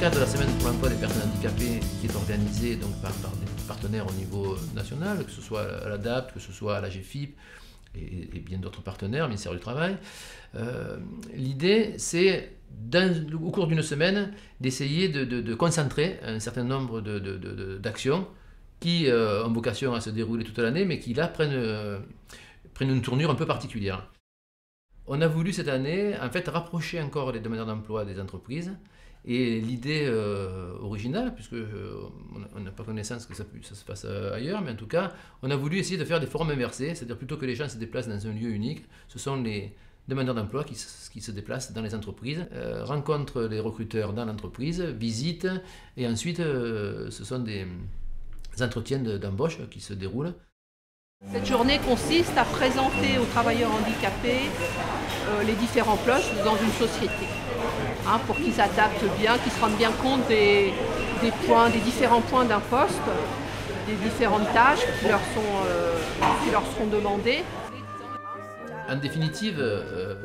cadre de la semaine pour l'emploi des personnes handicapées qui est organisée donc, par des partenaires au niveau national, que ce soit à l'ADAPT, que ce soit à la GFIP et bien d'autres partenaires, ministère du Travail, l'idée c'est au cours d'une semaine d'essayer de concentrer un certain nombre d'actions qui ont vocation à se dérouler toute l'année, mais qui là prennent une tournure un peu particulière. On a voulu cette année en fait rapprocher encore les demandeurs d'emploi des entreprises. Et l'idée originale, puisque on n'a pas connaissance que ça se passe ailleurs, mais en tout cas, on a voulu essayer de faire des forums inversées, c'est-à-dire plutôt que les gens se déplacent dans un lieu unique, ce sont les demandeurs d'emploi qui se déplacent dans les entreprises, rencontrent les recruteurs dans l'entreprise, visitent, et ensuite ce sont des entretiens d'embauche qui se déroulent. Cette journée consiste à présenter aux travailleurs handicapés les différents postes dans une société, pour qu'ils s'adaptent bien, qu'ils se rendent bien compte des différents points d'un poste, des différentes tâches qui leur seront demandées. En définitive,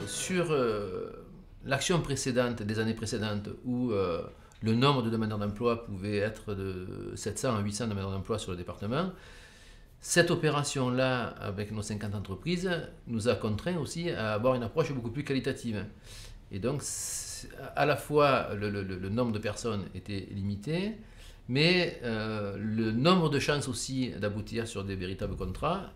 sur l'action précédente, des années précédentes, où le nombre de demandeurs d'emploi pouvait être de 700 à 800 demandeurs d'emploi sur le département, cette opération-là, avec nos 50 entreprises, nous a contraints aussi à avoir une approche beaucoup plus qualitative. Et donc, à la fois, le nombre de personnes était limité, mais le nombre de chances aussi d'aboutir sur des véritables contrats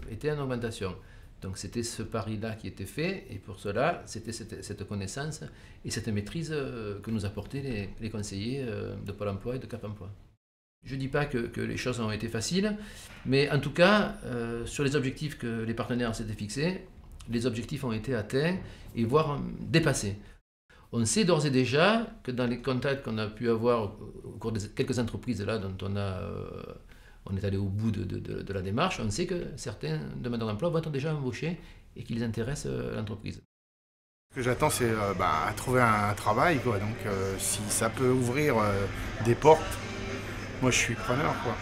était en augmentation. Donc, c'était ce pari-là qui était fait, et pour cela, c'était cette connaissance et cette maîtrise que nous apportaient les conseillers de Pôle emploi et de Cap emploi. Je ne dis pas que les choses ont été faciles, mais en tout cas, sur les objectifs que les partenaires s'étaient fixés, les objectifs ont été atteints et voire dépassés. On sait d'ores et déjà que dans les contacts qu'on a pu avoir au cours de quelques entreprises là dont on est allé au bout de la démarche, on sait que certains demandeurs d'emploi vont être déjà embauchés et qu'ils intéressent l'entreprise. Ce que j'attends, c'est trouver un travail, quoi. Donc si ça peut ouvrir des portes, moi je suis preneur, quoi.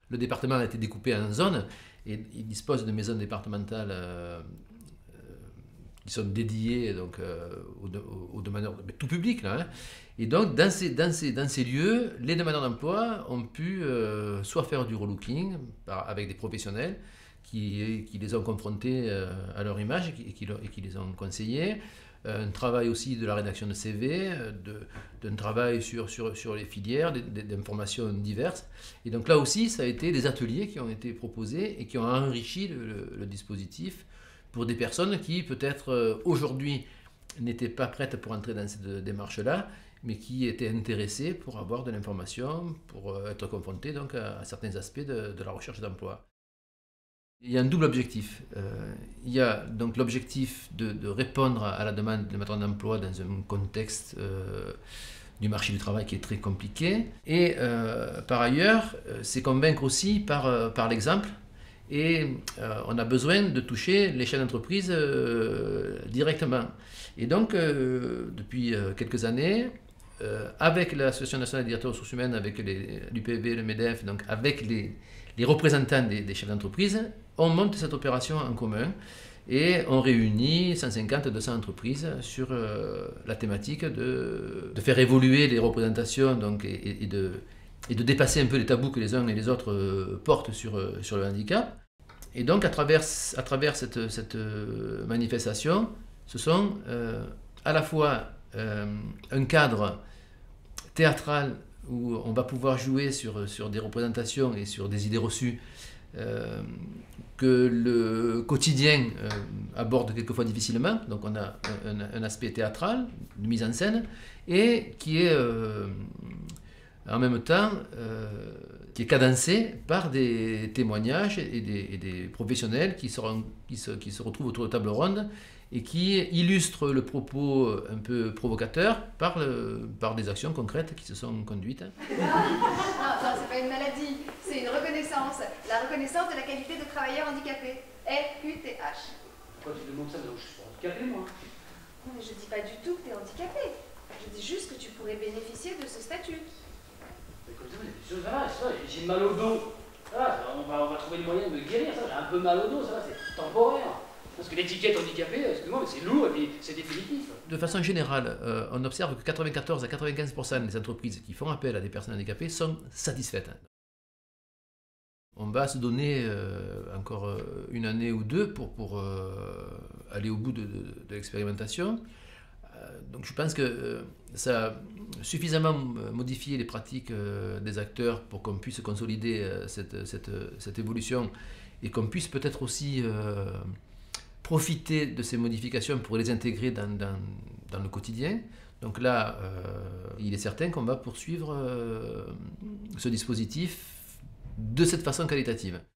Le département a été découpé en zones et il dispose de maisons départementales qui sont dédiées donc, aux demandeurs, tout public là. Et donc dans ces lieux, les demandeurs d'emploi ont pu soit faire du relooking avec des professionnels qui les ont confrontés à leur image et qui les ont conseillés. Un travail aussi de la rédaction de CV, d'un travail sur les filières, d'informations diverses. Et donc là aussi, ça a été des ateliers qui ont été proposés et qui ont enrichi le dispositif pour des personnes qui peut-être aujourd'hui n'étaient pas prêtes pour entrer dans cette démarche-là, mais qui étaient intéressées pour avoir de l'information, pour être confrontées donc à certains aspects de la recherche d'emploi. Il y a un double objectif. Il y a donc l'objectif de répondre à la demande de demandeurs d'emploi dans un contexte du marché du travail qui est très compliqué. Et par ailleurs, c'est convaincre aussi par l'exemple. Et on a besoin de toucher les chefs d'entreprise directement. Et donc, depuis quelques années, avec l'Association nationale des directeurs des ressources humaines, avec l'UPV, le MEDEF, donc avec les représentants des chefs d'entreprise, on monte cette opération en commun et on réunit 150-200 entreprises sur la thématique de faire évoluer les représentations donc, et de dépasser un peu les tabous que les uns et les autres portent sur le handicap. Et donc à travers cette manifestation, ce sont à la fois un cadre théâtral où on va pouvoir jouer sur des représentations et sur des idées reçues que le quotidien aborde quelquefois difficilement. Donc on a un aspect théâtral, de mise en scène, et qui est en même temps qui est cadencé par des témoignages et des professionnels qui se retrouvent autour de table ronde et qui illustrent le propos un peu provocateur par des actions concrètes qui se sont conduites. Non, c'est pas une maladie, c'est une reconnaissance. La reconnaissance de la qualité de travailleur handicapé. RQTH. Pourquoi tu demandes ça? Donc je suis pas handicapé, moi. Non, mais je dis pas du tout que tu es handicapé. Je dis juste que tu pourrais bénéficier de ce statut. Mais comme ça, il y a des choses, ça va, j'ai mal au dos. Ça va, on va trouver le moyen de me guérir, ça, j'ai un peu mal au dos, ça va, c'est temporaire. Parce que l'étiquette handicapé, excusez-moi, mais c'est lourd et puis c'est définitif. De façon générale, on observe que 94 à 95% des entreprises qui font appel à des personnes handicapées sont satisfaites. On va se donner encore une année ou deux pour aller au bout de l'expérimentation. Donc je pense que ça a suffisamment modifié les pratiques des acteurs pour qu'on puisse consolider cette évolution et qu'on puisse peut-être aussi profiter de ces modifications pour les intégrer dans le quotidien. Donc là, il est certain qu'on va poursuivre ce dispositif de cette façon qualitative.